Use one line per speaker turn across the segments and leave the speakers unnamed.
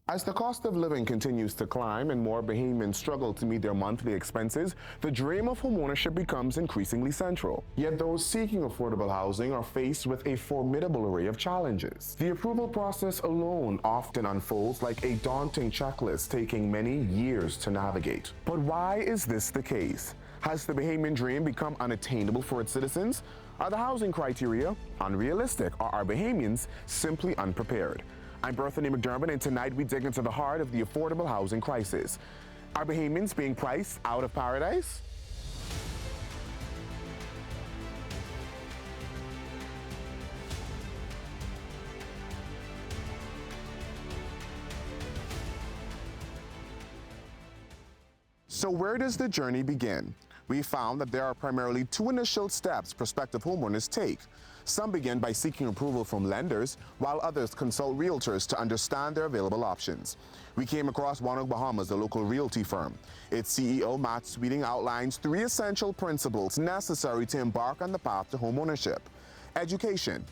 As the cost of living continues to climb and more Bahamians struggle to meet their monthly expenses, the dream of homeownership becomes increasingly central. Yet those seeking affordable housing are faced with a formidable array of challenges. The approval process alone often unfolds like a daunting checklist, taking many years to navigate. But why is this the case? Has the Bahamian dream become unattainable for its citizens? Are the housing criteria unrealistic, or are Bahamians simply unprepared? I'm Berthany McDermott, and tonight we dig into the heart of the affordable housing crisis. Are Bahamians being priced out of paradise? So where does the journey begin? We found that there are primarily two initial steps prospective homeowners take. Some begin by seeking approval from lenders, while others consult realtors to understand their available options. We came across Bahamas, a local realty firm. Its CEO, Matt Sweeting, outlines three essential principles necessary to embark on the path to homeownership: education,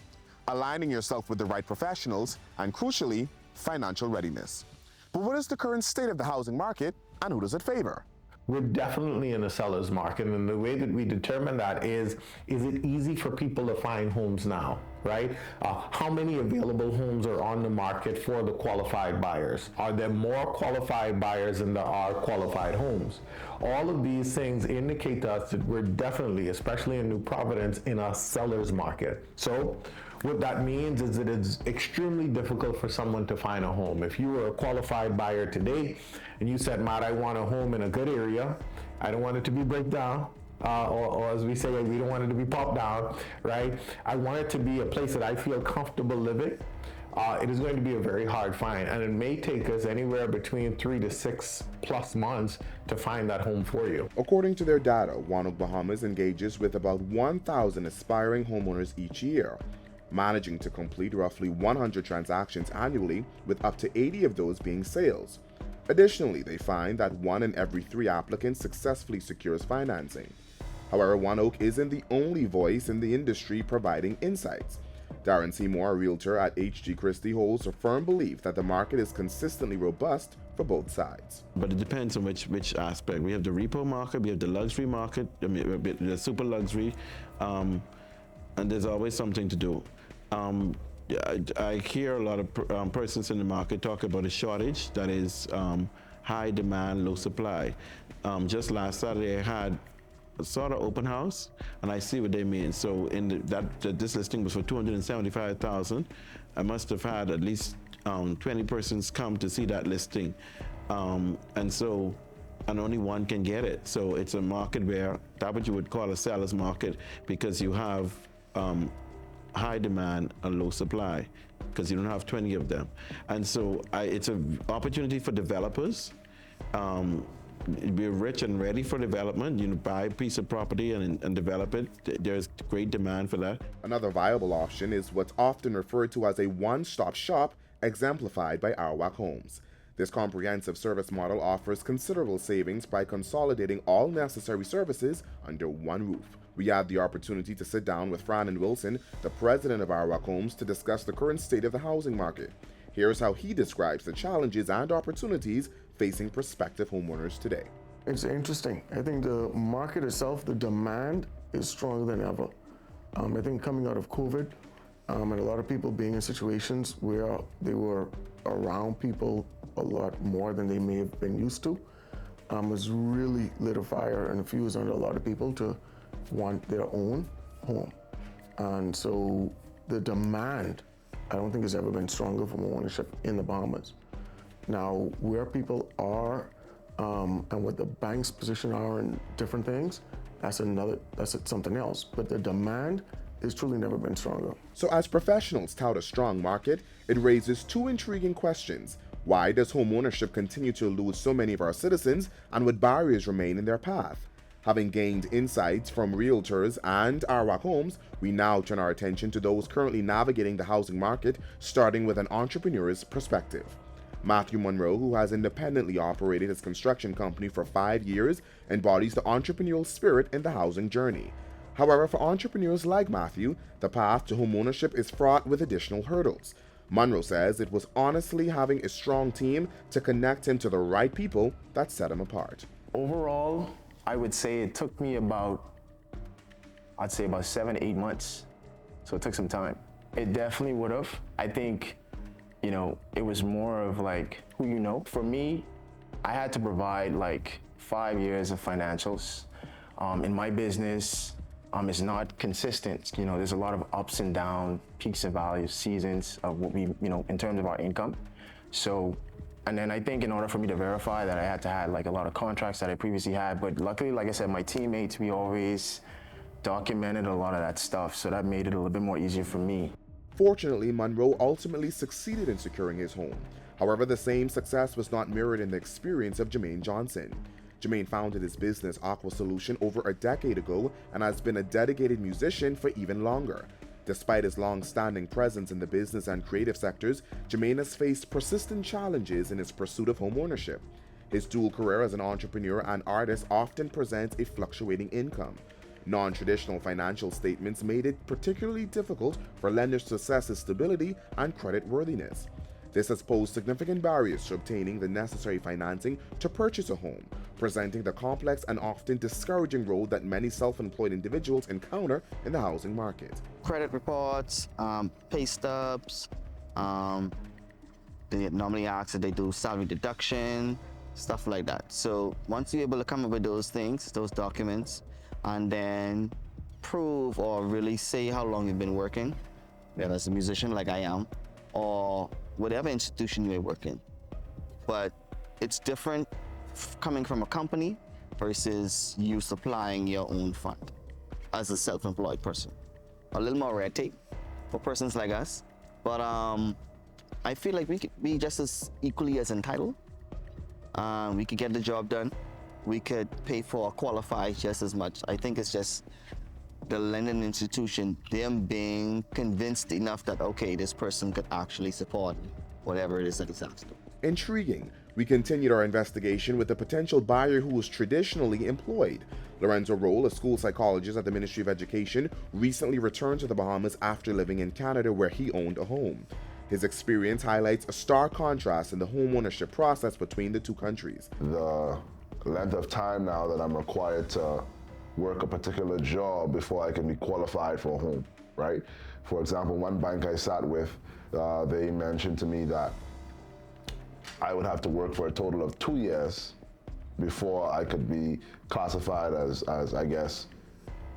aligning yourself with the right professionals, and crucially, financial readiness. But what is the current state of the housing market, and who does it favor?
We're definitely in a seller's market, and the way that we determine that is it easy for people to find homes now, right? How many available homes are on the market for the qualified buyers? Are there more qualified buyers than there are qualified homes? All of these things indicate to us that we're definitely, especially in New Providence, in a seller's market. So what that means is that it's extremely difficult for someone to find a home. If you were a qualified buyer today and you said, Matt, I want a home in a good area, I don't want it to be break down, or as we say, we don't want it to be popped down, right? I want it to be a place that I feel comfortable living. It is going to be a very hard find, and it may take us anywhere between 3 to 6 plus months to find that home for you.
According to their data, Bahamas engages with about 1,000 aspiring homeowners each year, managing to complete roughly 100 transactions annually, with up to 80 of those being sales. Additionally, they find that 1 in every 3 applicants successfully secures financing. However, ONEOK isn't the only voice in the industry providing insights. Darren Seymour, a realtor at H.G. Christie, holds a firm belief that the market is consistently robust for both sides.
But it depends on which aspect. We have the repo market, we have the luxury market, the super luxury, and there's always something to do. I hear a lot of persons in the market talk about a shortage that is high demand, low supply. Just last Saturday, I had a sort of open house, and I see what they mean. So this listing was for $275,000. I must have had at least 20 persons come to see that listing, and only one can get it. So it's a market where that's what you would call a seller's market, because you have high demand and low supply, because you don't have 20 of them. And so it's an opportunity for developers. We're rich and ready for development. You buy a piece of property and develop it. There's great demand for that.
Another viable option is what's often referred to as a one-stop shop, exemplified by Arwac Homes. This comprehensive service model offers considerable savings by consolidating all necessary services under one roof. We had the opportunity to sit down with Fran and Wilson, the president of Arwac Homes, to discuss the current state of the housing market. Here's how he describes the challenges and opportunities facing prospective homeowners today.
It's interesting. I think the market itself, the demand is stronger than ever. I think coming out of COVID, and a lot of people being in situations where they were around people a lot more than they may have been used to, has really lit a fire and a fuse under a lot of people to want their own home. And so the demand, I don't think has ever been stronger for ownership in the Bahamas. Now, where people are and what the bank's position are in different things, that's something else. But the demand has truly never been stronger.
So as professionals tout a strong market, it raises two intriguing questions. Why does home ownership continue to elude so many of our citizens, and what barriers remain in their path? Having gained insights from realtors and Arwac Homes, we now turn our attention to those currently navigating the housing market, starting with an entrepreneur's perspective. Matthew Monroe, who has independently operated his construction company for 5 years, embodies the entrepreneurial spirit in the housing journey. However, for entrepreneurs like Matthew, the path to homeownership is fraught with additional hurdles. Monroe says it was honestly having a strong team to connect him to the right people that set him apart.
Overall, I would say it took me about 7 to 8 months. So it took some time. It definitely would have. I think, it was more of like who you know. For me, I had to provide like 5 years of financials. In my business, it's not consistent. There's a lot of ups and downs, peaks and valleys, seasons of what we, in terms of our income. So, and then I think in order for me to verify that, I had to have like a lot of contracts that I previously had. But luckily, like I said, my teammates, we always documented a lot of that stuff. So that made it a little bit more easier for me.
Fortunately, Monroe ultimately succeeded in securing his home. However, the same success was not mirrored in the experience of Jermaine Johnson. Jermaine founded his business Aqua Solution over a decade ago and has been a dedicated musician for even longer. Despite his long-standing presence in the business and creative sectors, Jermaine has faced persistent challenges in his pursuit of homeownership. His dual career as an entrepreneur and artist often presents a fluctuating income. Non-traditional financial statements made it particularly difficult for lenders to assess his stability and creditworthiness. This has posed significant barriers to obtaining the necessary financing to purchase a home, presenting the complex and often discouraging road that many self-employed individuals encounter in the housing market.
Credit reports, pay stubs, they normally ask if they do salary deduction, stuff like that. So once you're able to come up with those things, those documents, and then prove or really say how long you've been working, whether as a musician like I am, or whatever institution you may work in. But it's different coming from a company versus you supplying your own fund as a self-employed person. A little more red tape for persons like us, but I feel like we could be just as equally as entitled. We could get the job done. We could pay for or qualify just as much. I think it's just the lending institution, them being convinced enough that, okay, this person could actually support whatever it is that he's asked.
Intriguing. We continued our investigation with a potential buyer who was traditionally employed. Lorenzo Roll, a school psychologist at the Ministry of Education, recently returned to the Bahamas after living in Canada where he owned a home. His experience highlights a stark contrast in the home ownership process between the two countries.
The length of time now that I'm required to work a particular job before I can be qualified for a home, right? For example, one bank I sat with, they mentioned to me that I would have to work for a total of 2 years before I could be classified as I guess,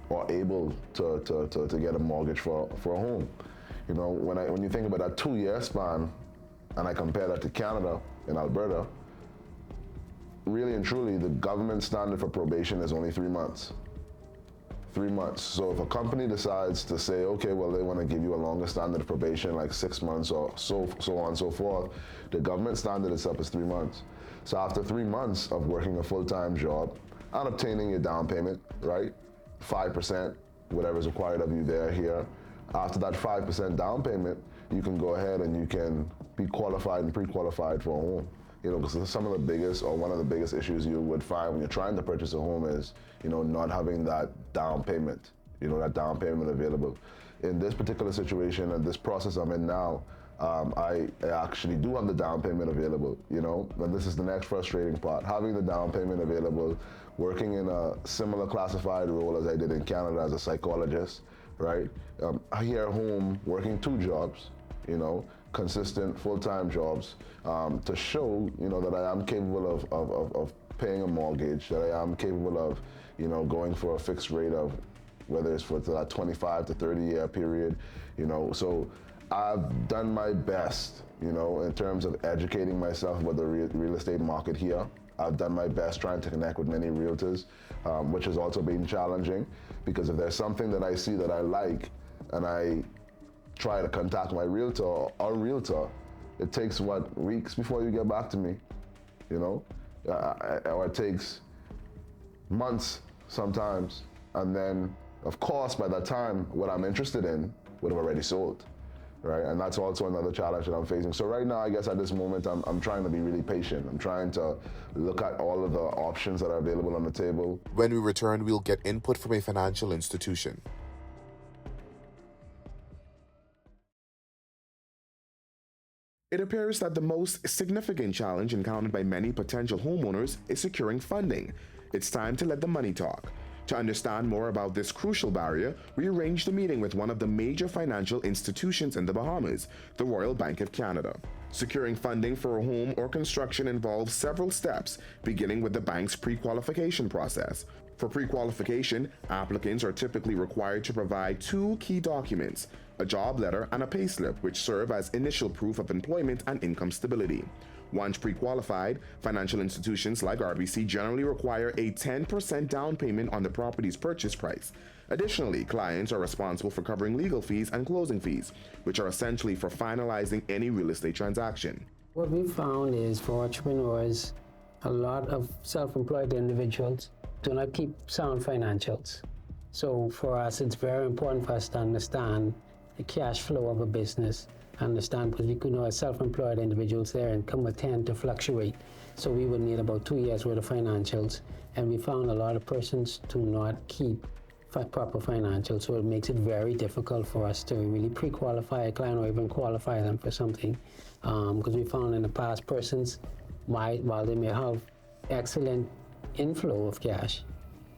or able to get a mortgage for a home. When you think about that 2-year span, and I compare that to Canada and Alberta, really and truly, the government standard for probation is only 3 months. 3 months. So if a company decides to say, okay, well, they want to give you a longer standard of probation, like 6 months or so on and so forth, the government standard itself is 3 months. So after 3 months of working a full-time job and obtaining your down payment, right, 5%, whatever is required of you there, here, after that 5% down payment, you can go ahead and you can be qualified and pre-qualified for a home. Because some of the biggest, or one of the biggest issues you would find when you're trying to purchase a home is, not having that down payment, that down payment available. In this particular situation and this process I'm in now, I actually do have the down payment available, and this is the next frustrating part. Having the down payment available, working in a similar classified role as I did in Canada as a psychologist, right? Here at home, working 2 jobs, consistent full-time jobs, to show, that I am capable of paying a mortgage, that I am capable of, going for a fixed rate of, whether it's for that 25 to 30 year period, So I've done my best, in terms of educating myself about the real estate market here. I've done my best trying to connect with many realtors, which has also been challenging, because if there's something that I see that I like and I try to contact my realtor or realtor, it takes weeks before you get back to me, or it takes months sometimes. And then, of course, by that time, what I'm interested in would have already sold, right? And that's also another challenge that I'm facing. So right now, I guess at this moment, I'm trying to be really patient. I'm trying to look at all of the options that are available on the table.
When we return, we'll get input from a financial institution. It appears that the most significant challenge encountered by many potential homeowners is securing funding. It's time to let the money talk. To understand more about this crucial barrier, we arranged a meeting with one of the major financial institutions in the Bahamas, the Royal Bank of Canada. Securing funding for a home or construction involves several steps, beginning with the bank's pre-qualification process. For pre-qualification, applicants are typically required to provide two key documents, a job letter and a payslip, which serve as initial proof of employment and income stability. Once pre-qualified, financial institutions like RBC generally require a 10% down payment on the property's purchase price. Additionally, clients are responsible for covering legal fees and closing fees, which are essentially for finalizing any real estate transaction.
What we found is for entrepreneurs, a lot of self-employed individuals do not keep sound financials. So for us, it's very important for us to understand the cash flow of a business, understand, because we could know as self-employed individuals, their income would tend to fluctuate. So we would need about 2 years worth of financials. And we found a lot of persons do not keep proper financials, so it makes it very difficult for us to really pre-qualify a client or even qualify them for something. Because we found in the past, persons, while they may have excellent inflow of cash,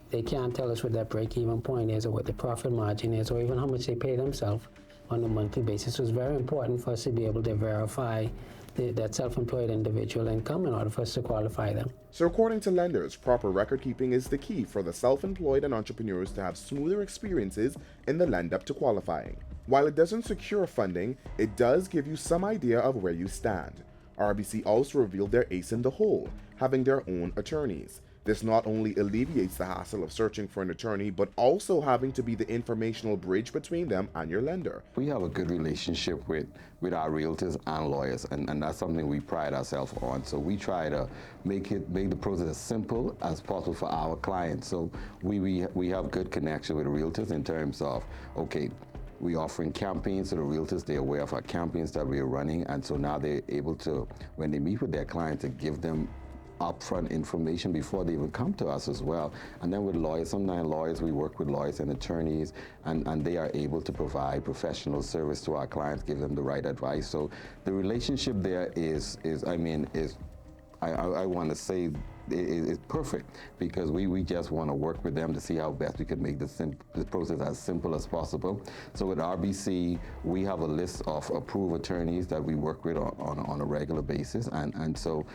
they can't tell us what their break-even point is or what the profit margin is or even how much they pay themselves on a monthly basis. So it's very important for us to be able to verify that self-employed individual income in order for us to qualify them.
So according to lenders, proper record keeping is the key for the self-employed and entrepreneurs to have smoother experiences in the lend up to qualifying. While it doesn't secure funding, it does give you some idea of where you stand. RBC also revealed their ace in the hole, having their own attorneys. This not only alleviates the hassle of searching for an attorney, but also having to be the informational bridge between them and your lender.
We have a good relationship with our realtors and lawyers, and that's something we pride ourselves on. So we try to make the process as simple as possible for our clients. So we have good connection with the realtors in terms of, okay, we're offering campaigns, so the realtors, they're aware of our campaigns that we're running, and so now they're able to, when they meet with their clients, to give them upfront information before they even come to us as well. And then with lawyers, sometimes lawyers, we work with lawyers and attorneys, and they are able to provide professional service to our clients, give them the right advice. So the relationship there I want to say is perfect, because we just want to work with them to see how best we can make the process as simple as possible. So with RBC, we have a list of approved attorneys that we work with on a regular basis, and so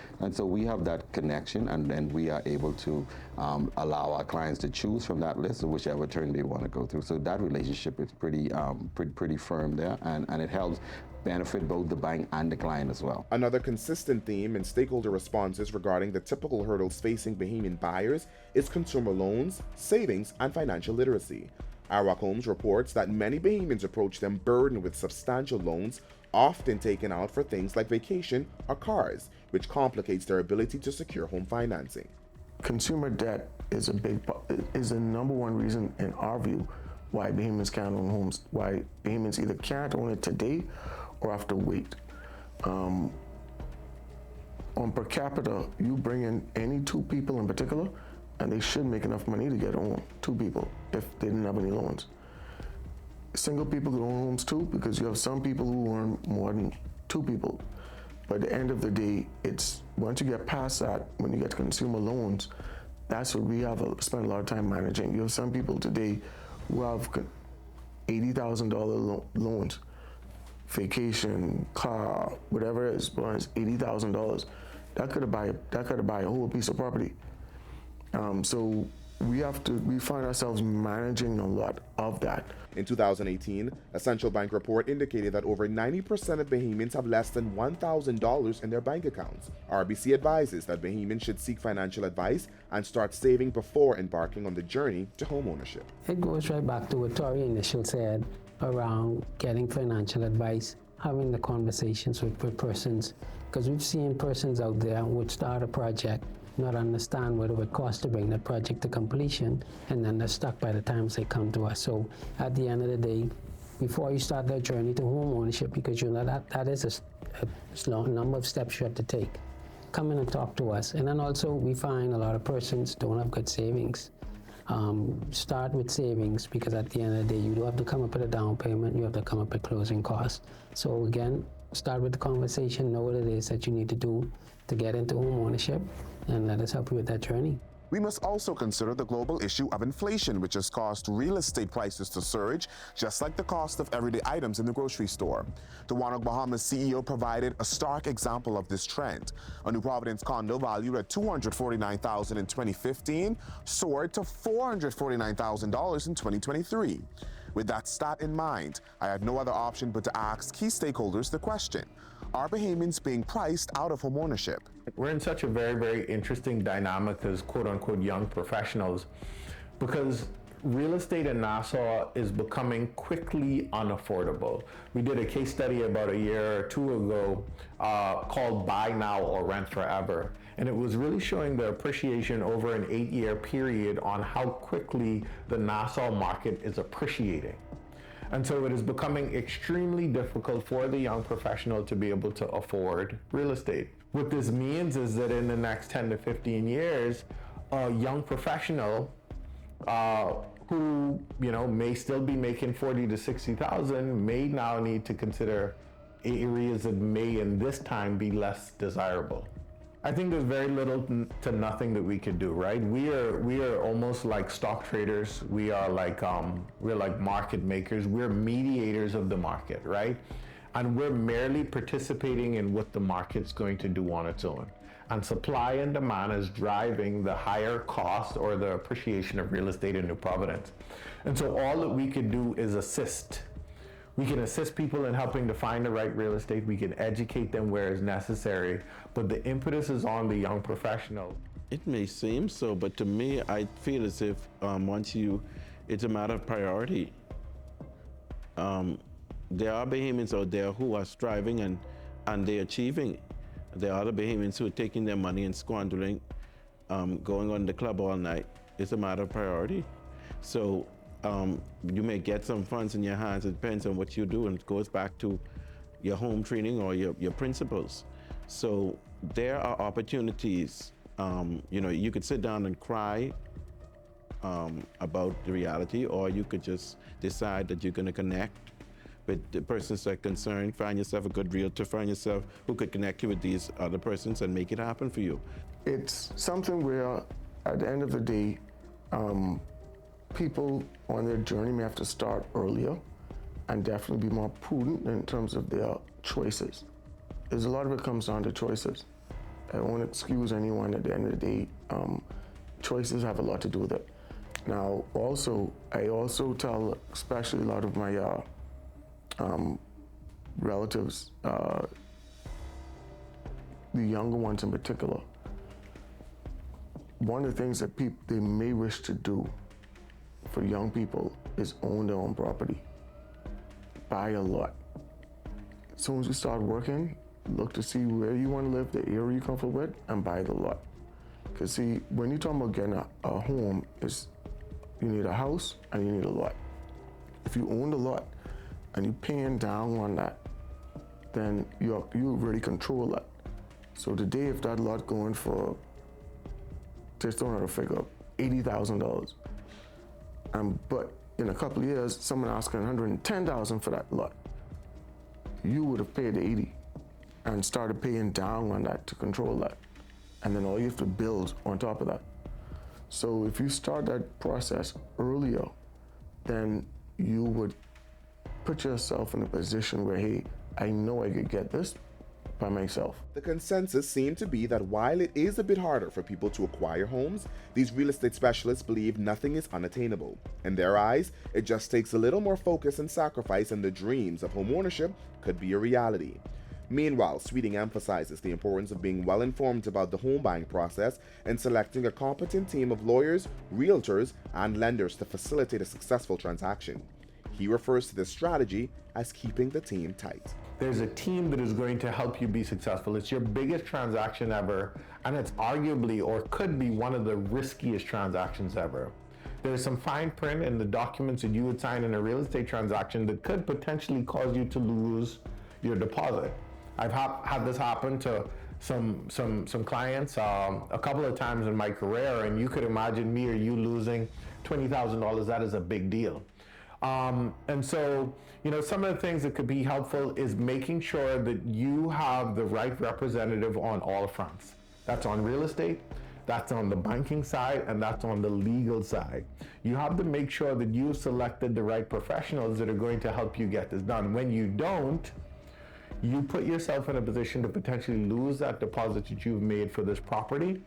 we have that connection, and then we are able to allow our clients to choose from that list of whichever attorney they want to go through. So that relationship is pretty firm there, and it helps benefit both the bank and the client as well.
Another consistent theme in stakeholder responses regarding the typical hurdles facing Bahamian buyers is consumer loans, savings, and financial literacy. Iraq Homes reports that many Bahamians approach them burdened with substantial loans, often taken out for things like vacation or cars, which complicates their ability to secure home financing.
Consumer debt is the number one reason in our view why Bahamians can't own homes, why Bahamians either can't own it today or have to wait. On per capita, you bring in any two people in particular, and they should make enough money to get on, two people, if they didn't have any loans. Single people can own homes too, because you have some people who earn more than two people. But at the end of the day, it's once you get past that, when you get to consumer loans, that's what we have spent a lot of time managing. You have some people today who have $80,000 loans, vacation, car, whatever it is, but it's $80,000. That could buy a whole piece of property. So we find ourselves managing a lot of that.
In 2018, a central bank report indicated that over 90% of Bahamians have less than $1,000 in their bank accounts. RBC advises that Bahamians should seek financial advice and start saving before embarking on the journey to homeownership.
It goes right back to what Tori initially said around getting financial advice, having the conversations with persons, because we've seen persons out there who would start a project, not understand what it would cost to bring the project to completion, and then they're stuck by the time they come to us. So at the end of the day, before you start that journey to home ownership, because you know that is a long number of steps you have to take, come in and talk to us. And then also we find a lot of persons don't have good savings. Start with savings, because at the end of the day, you do have to come up with a down payment, you have to come up with closing costs. So again, start with the conversation, know what it is that you need to do to get into home ownership, and let us help you with that journey.
We must also consider the global issue of inflation, which has caused real estate prices to surge, just like the cost of everyday items in the grocery store. The Bahamas CEO provided a stark example of this trend. A New Providence condo valued at $249,000 in 2015 soared to $449,000 in 2023. With that stat in mind, I had no other option but to ask key stakeholders the question: are Bahamians being priced out of homeownership?
We're in such a very, very interesting dynamic as quote-unquote young professionals, because real estate in Nassau is becoming quickly unaffordable. We did a case study about a year or two ago called Buy Now or Rent Forever, and it was really showing the appreciation over an 8-year period on how quickly the Nassau market is appreciating. And so it is becoming extremely difficult for the young professional to be able to afford real estate. What this means is that in the next 10 to 15 years, a young professional who may still be making 40 to 60,000 may now need to consider areas that may in this time be less desirable. I think there's very little to nothing that we could do, right? We are almost like stock traders. We're like market makers. We're mediators of the market, right? And we're merely participating in what the market's going to do on its own. And supply and demand is driving the higher cost or the appreciation of real estate in New Providence. And so all that we could do is assist. We can assist people in helping to find the right real estate. We can educate them where is necessary, but the impetus is on the young professional.
It may seem so, but to me, I feel as if it's a matter of priority. There are Bahamians out there who are striving and they're achieving. There are other Bahamians who are taking their money and squandering, going on the club all night. It's a matter of priority. So you may get some funds in your hands. It depends on what you do, and it goes back to your home training or your principles. So there are opportunities. You could sit down and cry about the reality, or you could just decide that you're going to connect with the persons that are concerned, find yourself a good realtor, find yourself who could connect you with these other persons and make it happen for you.
It's something where, at the end of the day, people on their journey may have to start earlier and definitely be more prudent in terms of their choices. There's a lot of it comes down to choices. I won't excuse anyone at the end of the day. Choices have a lot to do with it. Now, I also tell, especially a lot of my relatives, the younger ones in particular, one of the things that they may wish to do for young people is own their own property. Buy a lot. As soon as you start working, look to see where you want to live, the area you're comfortable with, and buy the lot. Because see, when you're talking about getting a home, you need a house and you need a lot. If you own the lot and you're paying down on that, then you really control that. So today, if that lot going for, just don't have a figure, $80,000, but in a couple of years, someone asking $110,000 for that lot, you would have paid $80,000 and started paying down on that to control that. And then all you have to build on top of that. So if you start that process earlier, then you would put yourself in a position where, hey, I know I could get this by myself.
The consensus seemed to be that while it is a bit harder for people to acquire homes, these real estate specialists believe nothing is unattainable. In their eyes, it just takes a little more focus and sacrifice, and the dreams of homeownership could be a reality. Meanwhile, Sweeting emphasizes the importance of being well informed about the home buying process and selecting a competent team of lawyers, realtors, and lenders to facilitate a successful transaction. He refers to this strategy as keeping the team tight.
There's a team that is going to help you be successful. It's your biggest transaction ever, and it's arguably or could be one of the riskiest transactions ever. There's some fine print in the documents that you would sign in a real estate transaction that could potentially cause you to lose your deposit. I've had this happen to some clients a couple of times in my career, and you could imagine me or you losing $20,000. That is a big deal. And so, some of the things that could be helpful is making sure that you have the right representative on all fronts. That's on real estate, that's on the banking side, and that's on the legal side. You have to make sure that you've selected the right professionals that are going to help you get this done. When you don't, you put yourself in a position to potentially lose that deposit that you've made for this property,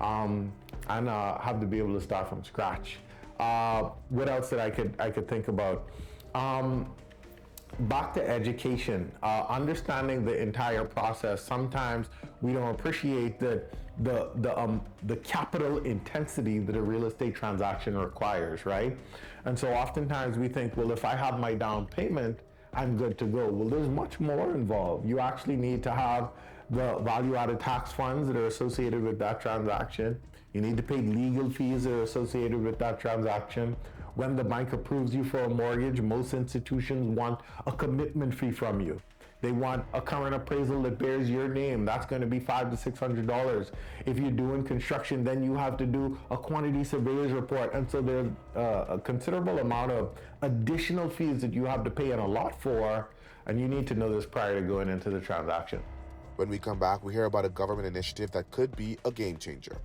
and have to be able to start from scratch. What else that I could think about? Back to education, understanding the entire process. Sometimes we don't appreciate the capital intensity that a real estate transaction requires, right? And so oftentimes we think, well, if I have my down payment, I'm good to go. Well, there's much more involved. You actually need to have the value-added tax funds that are associated with that transaction. You need to pay legal fees that are associated with that transaction. When the bank approves you for a mortgage, most institutions want a commitment fee from you. They want a current appraisal that bears your name. That's going to be $500 to $600. If you're doing construction, then you have to do a quantity surveyor's report. And so there's a considerable amount of additional fees that you have to pay in a lot for, and you need to know this prior to going into the transaction.
When we come back, we hear about a government initiative that could be a game changer.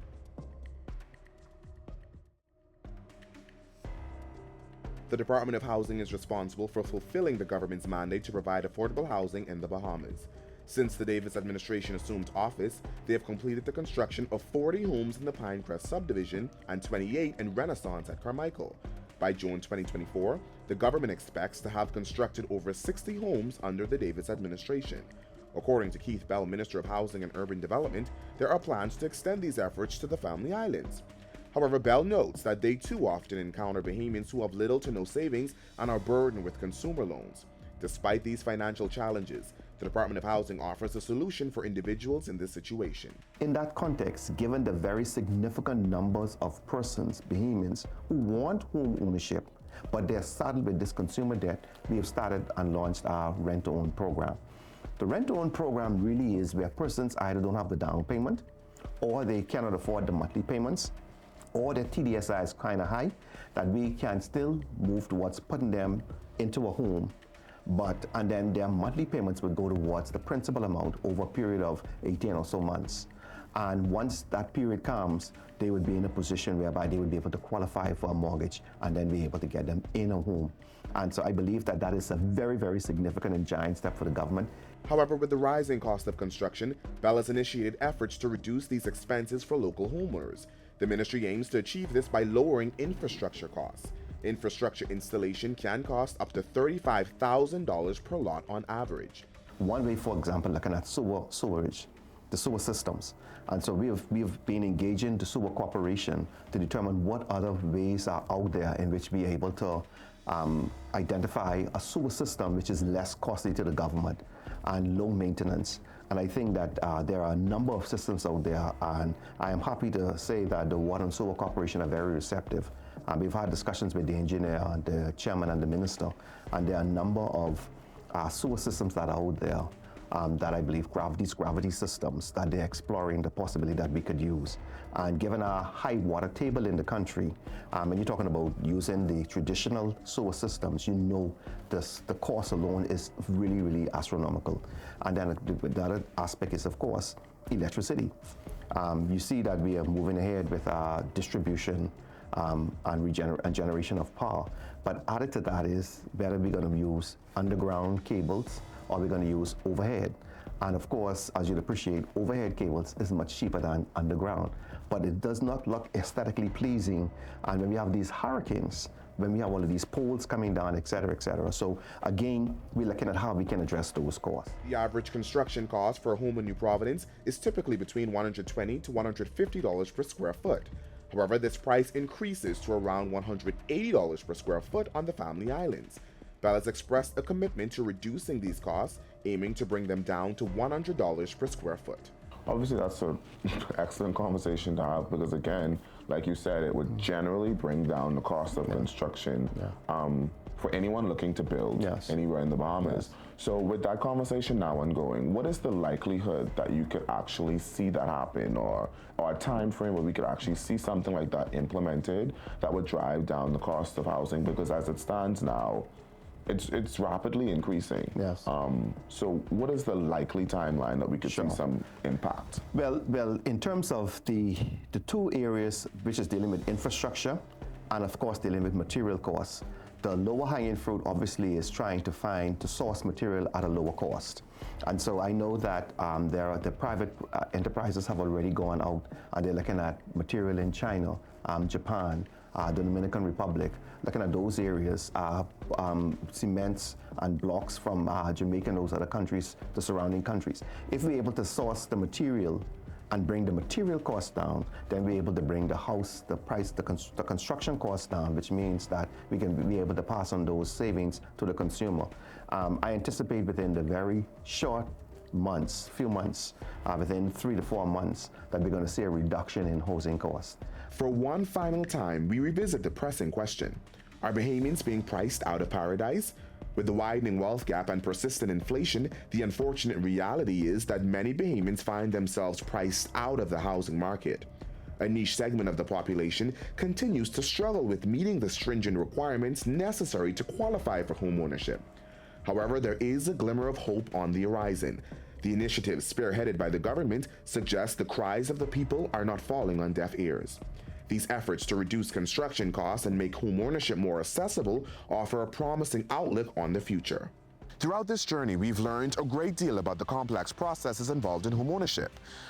The Department of Housing is responsible for fulfilling the government's mandate to provide affordable housing in the Bahamas. Since the Davis administration assumed office, they have completed the construction of 40 homes in the Pinecrest subdivision and 28 in Renaissance at Carmichael. By June 2024, the government expects to have constructed over 60 homes under the Davis administration. According to Keith Bell, Minister of Housing and Urban Development, there are plans to extend these efforts to the Family Islands. However, Bell notes that they too often encounter Bahamians who have little to no savings and are burdened with consumer loans. Despite these financial challenges, the Department of Housing offers a solution for individuals in this situation.
In that context, given the very significant numbers of persons, Bahamians, who want home ownership, but they're saddled with this consumer debt, we have started and launched our rent-to-own program. The rent-to-own program really is where persons either don't have the down payment, or they cannot afford the monthly payments, or their TDSI is kind of high, that we can still move towards putting them into a home, and then their monthly payments would go towards the principal amount over a period of 18 or so months. And once that period comes, they would be in a position whereby they would be able to qualify for a mortgage and then be able to get them in a home. And so I believe that that is a very, very significant and giant step for the government.
However, with the rising cost of construction, Bell has initiated efforts to reduce these expenses for local homeowners. The ministry aims to achieve this by lowering infrastructure costs. Infrastructure installation can cost up to $35,000 per lot on average.
One way, for example, looking at sewerage, the sewer systems. And so we have been engaging the sewer corporation to determine what other ways are out there in which we are able to identify a sewer system which is less costly to the government and low maintenance. And I think that there are a number of systems out there, and I am happy to say that the Water and Sewer Corporation are very receptive. We've had discussions with the engineer, the chairman, and the minister, and there are a number of sewer systems that are out there that I believe these gravity systems that they're exploring the possibility that we could use. And given our high water table in the country, when you're talking about using the traditional sewer systems, you know the cost alone is really, really astronomical. And then the other aspect is, of course, electricity. You see that we are moving ahead with our distribution and generation of power. But added to that is whether we're going to use underground cables or we're going to use overhead. And of course, as you'd appreciate, overhead cables is much cheaper than underground, but it does not look aesthetically pleasing. And when we have these hurricanes, when we have all of these poles coming down, et cetera, et cetera. So again, we're looking at how we can address those costs.
The average construction cost for a home in New Providence is typically between $120 to $150 per square foot. However, this price increases to around $180 per square foot on the Family Islands. Bell has expressed a commitment to reducing these costs, aiming to bring them down to $100 per square foot.
Obviously, that's an excellent conversation to have because, again, like you said, it would generally bring down the cost of construction
for anyone looking to build
Yes.
anywhere in the Bahamas.
Yes.
So with that conversation now ongoing, what is the likelihood that you could actually see that happen, or a time frame where we could actually see something like that implemented that would drive down the cost of housing? Because as it stands now, it's rapidly increasing.
Yes.
So what is the likely timeline that we could see some impact?
Well, in terms of the two areas, which is dealing with infrastructure and of course dealing with material costs, the lower hanging fruit obviously is trying to source material at a lower cost. And so I know that the private enterprises have already gone out and they're looking at material in China, Japan, the Dominican Republic, looking at those areas, cements and blocks from Jamaica and those other countries, the surrounding countries. If we're able to source the material and bring the material cost down, then we're able to bring the house, the price, the construction cost down, which means that we can be able to pass on those savings to the consumer. I anticipate within the very short few months, within 3 to 4 months, that we're going to see a reduction in housing costs.
For one final time, we revisit the pressing question. Are Bahamians being priced out of paradise? With the widening wealth gap and persistent inflation, the unfortunate reality is that many Bahamians find themselves priced out of the housing market. A niche segment of the population continues to struggle with meeting the stringent requirements necessary to qualify for homeownership. However, there is a glimmer of hope on the horizon. The initiative spearheaded by the government suggests the cries of the people are not falling on deaf ears. These efforts to reduce construction costs and make homeownership more accessible offer a promising outlook on the future. Throughout this journey, we've learned a great deal about the complex processes involved in homeownership.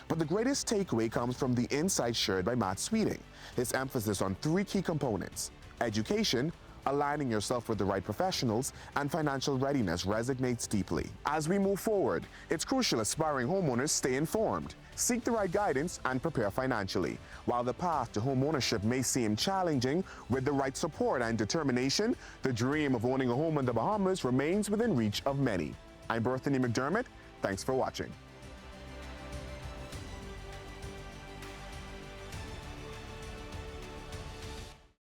But the greatest takeaway comes from the insight shared by Matt Sweeting. His emphasis on 3 key components: education, aligning yourself with the right professionals, and financial readiness resonates deeply. As we move forward, it's crucial aspiring homeowners stay informed, seek the right guidance, and prepare financially. While the path to homeownership may seem challenging, with the right support and determination, the dream of owning a home in the Bahamas remains within reach of many. I'm Berthany McDermott. Thanks for watching.